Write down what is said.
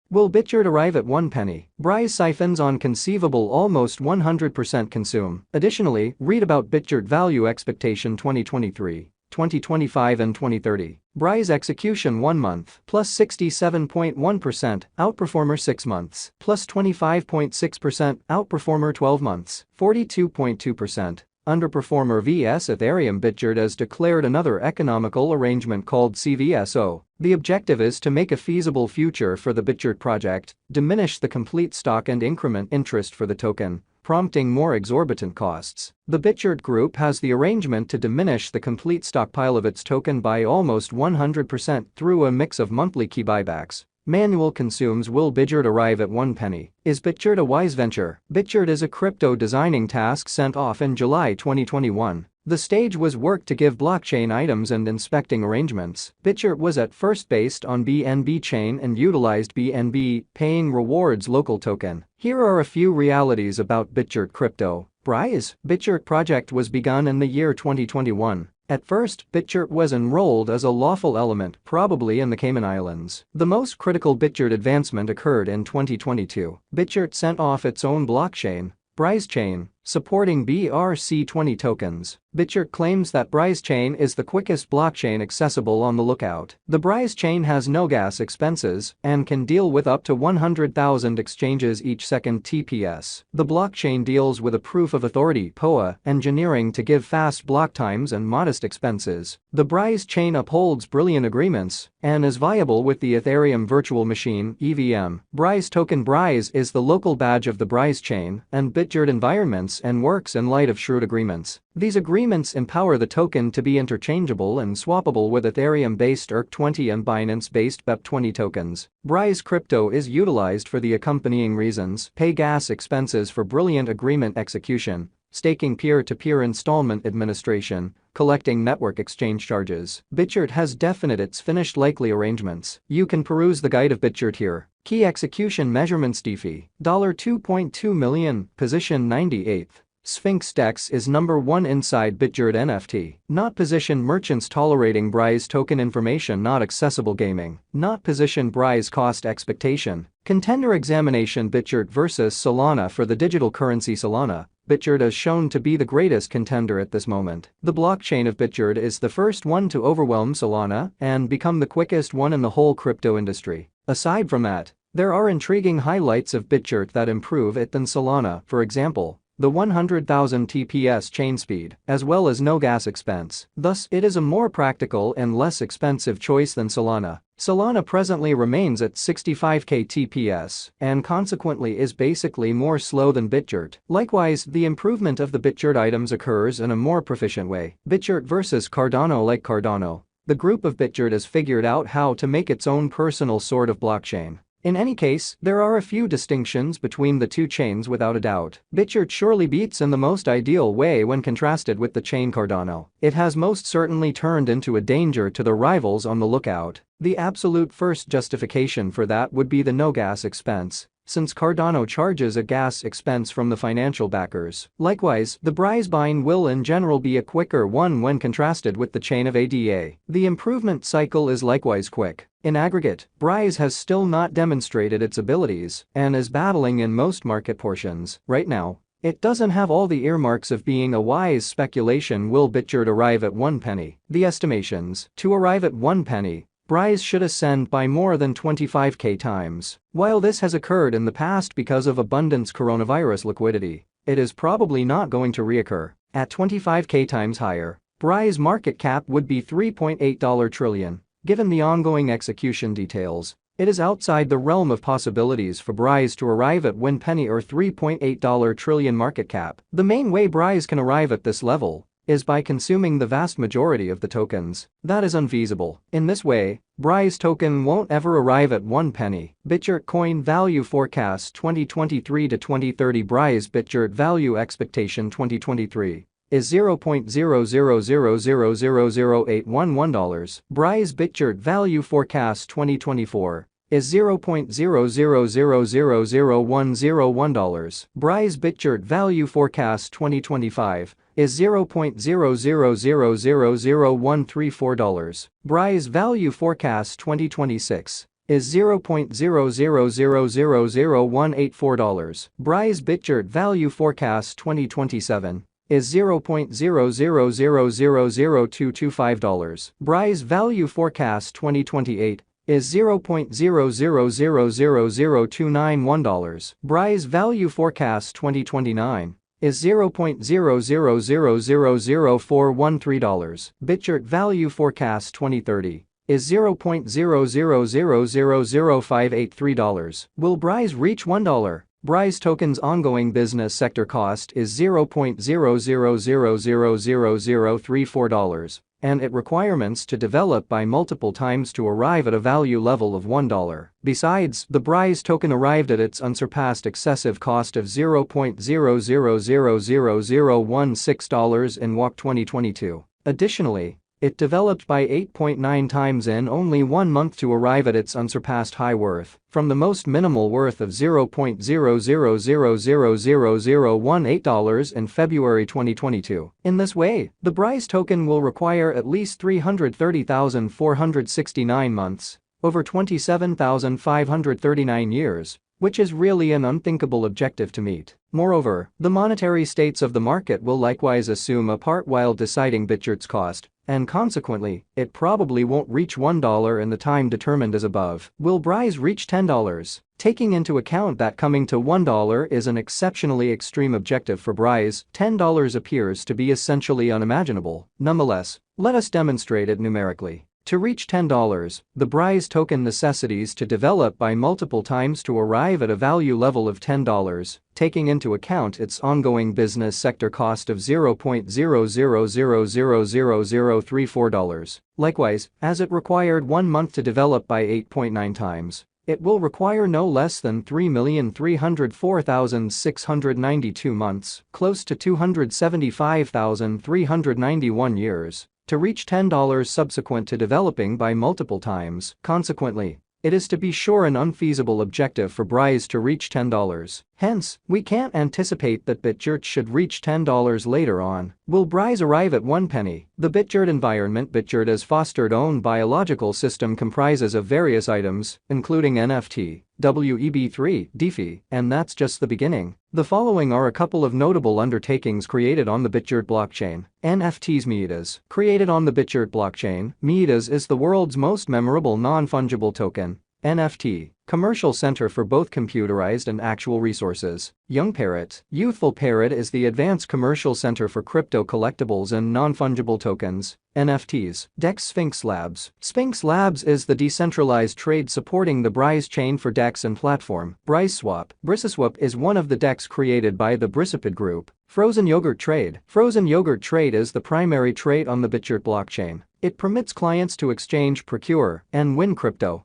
Will Bitgert arrive at 1 penny? Brise siphons on conceivable almost 100% consume. Additionally, read about Bitgert value expectation 2023, 2025 and 2030. Brise execution 1 month, plus 67.1%, outperformer 6 months, plus 25.6%, outperformer 12 months, 42.2%. Underperformer vs Ethereum. Bitgert has declared another economical arrangement called CVSO. The objective is to make a feasible future for the Bitgert project, diminish the complete stock and increment interest for the token, prompting more exorbitant costs. The Bitgert group has the arrangement to diminish the complete stockpile of its token by almost 100% through a mix of monthly key buybacks. Manual consumes. Will Bitgert arrive at 1 penny? Is Bitgert a wise venture? Bitgert is a crypto designing task sent off in July 2021. The stage was work to give blockchain items and inspecting arrangements. Bitgert was at first based on BNB chain and utilized BNB paying rewards local token. Here are a few realities about Bitgert crypto. Brise. Bitgert project was begun in the year 2021. At first, Bitgert was enrolled as a lawful element, probably in the Cayman Islands. The most critical Bitgert advancement occurred in 2022. Bitgert sent off its own blockchain, Brise chain, supporting BRC20 tokens. Bitgert claims that Brise chain is the quickest blockchain accessible on the lookout. The Brise chain has no gas expenses and can deal with up to 100,000 exchanges each second TPS. The blockchain deals with a proof of authority (POA) engineering to give fast block times and modest expenses. The Brise chain upholds brilliant agreements and is viable with the Ethereum virtual machine (EVM). Brise token. Brise is the local badge of the Brise chain and Bitgert environments and works in light of shrewd agreements. These agreements empower the token to be interchangeable and swappable with Ethereum-based ERC20 and Binance-based BEP20 tokens. Brise crypto is utilized for the accompanying reasons: pay gas expenses for brilliant agreement execution, staking peer-to-peer installment administration, collecting network exchange charges. Bitgert has definite its finished likely arrangements. You can peruse the guide of Bitgert here. Key execution measurements: DeFi $2.2 million, position 98th. Sphinx DEX is number 1 inside Bitgert NFT. Not position merchants tolerating Brise token information. Not accessible gaming. Not position Brise cost expectation. Contender examination: Bitgert versus Solana. For the digital currency Solana, Bitgert is shown to be the greatest contender at this moment. The blockchain of Bitgert is the first one to overwhelm Solana and become the quickest one in the whole crypto industry. Aside from that, there are intriguing highlights of Bitgert that improve it than Solana, for example, the 100,000 TPS chain speed, as well as no gas expense. Thus, it is a more practical and less expensive choice than Solana. Solana presently remains at 65k TPS and consequently is basically more slow than Bitgert. Likewise, the improvement of the Bitgert items occurs in a more proficient way. Bitgert versus Cardano. Like Cardano, the group of Bitgert has figured out how to make its own personal sort of blockchain. In any case, there are a few distinctions between the two chains without a doubt. Bitgert surely beats in the most ideal way when contrasted with the chain Cardano. It has most certainly turned into a danger to the rivals on the lookout. The absolute first justification for that would be the no gas expense, since Cardano charges a gas expense from the financial backers. Likewise, the Brise bind will in general be a quicker one when contrasted with the chain of ADA. The improvement cycle is likewise quick. In aggregate, Brise has still not demonstrated its abilities and is battling in most market portions. Right now, it doesn't have all the earmarks of being a wise speculation. Will Bitgert arrive at 1 penny? The estimations: to arrive at 1 penny, Brise should ascend by more than 25k times. While this has occurred in the past because of abundance coronavirus liquidity, it is probably not going to reoccur. At 25k times higher, Brise market cap would be $3.8 trillion. Given the ongoing execution details, it is outside the realm of possibilities for Brise to arrive at 1 penny or $3.8 trillion market cap. The main way Brise can arrive at this level is by consuming the vast majority of the tokens. That is unfeasible. In this way, Brise token won't ever arrive at 1 penny. Bitgert coin value forecast 2023 to 2030. Brise Bitgert value expectation 2023 is $0.00000811. Brise Bitgert value forecast 2024 is $0.00000101. Brise Bitgert value forecast 2025 is $0.00000134. Brise value forecast 2026 is $0.0000184. Brise Bitgert Value Forecast 2027 is $0.0000225. Brise Value Forecast 2028 is $0.0000291. Brise Value Forecast 2029 is $0.0000413. Bitgert Value Forecast 2030 is $0.0000583. Will Brise reach $1? Brise token's ongoing business sector cost is $0.0000034, and its requirements to develop by multiple times to arrive at a value level of $1. Besides, the Brise token arrived at its unsurpassed excessive cost of $0.0000016 in WAC 2022. Additionally, it developed by 8.9 times in only 1 month to arrive at its unsurpassed high worth, from the most minimal worth of $0.0000018 in February 2022. In this way, the Brise token will require at least 330,469 months, over 27,539 years, which is really an unthinkable objective to meet. Moreover, the monetary states of the market will likewise assume a part while deciding Bitgert's cost, and consequently, it probably won't reach $1 in the time determined as above. Will Brise reach $10? Taking into account that coming to $1 is an exceptionally extreme objective for Brise, $10 appears to be essentially unimaginable. Nonetheless, let us demonstrate it numerically. To reach $10, the Brise token necessities to develop by multiple times to arrive at a value level of $10, taking into account its ongoing business sector cost of $0.0000034. Likewise, as it required 1 month to develop by 8.9 times, it will require no less than 3,304,692 months, close to 275,391 years, to reach $10 subsequent to developing by multiple times. Consequently, it is to be sure an unfeasible objective for Brise to reach $10. Hence, we can't anticipate that Bitgert should reach $10 later on. Will Brise arrive at 1 penny? The Bitgert environment Bitgert is fostered own biological system comprises of various items, including NFT, WEB3, DeFi, and that's just the beginning. The following are a couple of notable undertakings created on the Bitgert blockchain. NFTs. MIADAs. Created on the Bitgert blockchain, MIADAs is the world's most memorable non-fungible token. NFT, commercial center for both computerized and actual resources. Young Parrot, Youthful Parrot is the advanced commercial center for crypto collectibles and non-fungible tokens, NFTs. DEX Sphinx Labs. Sphinx Labs is the decentralized trade supporting the Brise chain for DEX and platform. BriseSwap. BriseSwap is one of the DEX created by the Brisipid Group. Frozen Yogurt Trade. Frozen Yogurt Trade is the primary trade on the Bitgert blockchain. It permits clients to exchange, procure, and win crypto.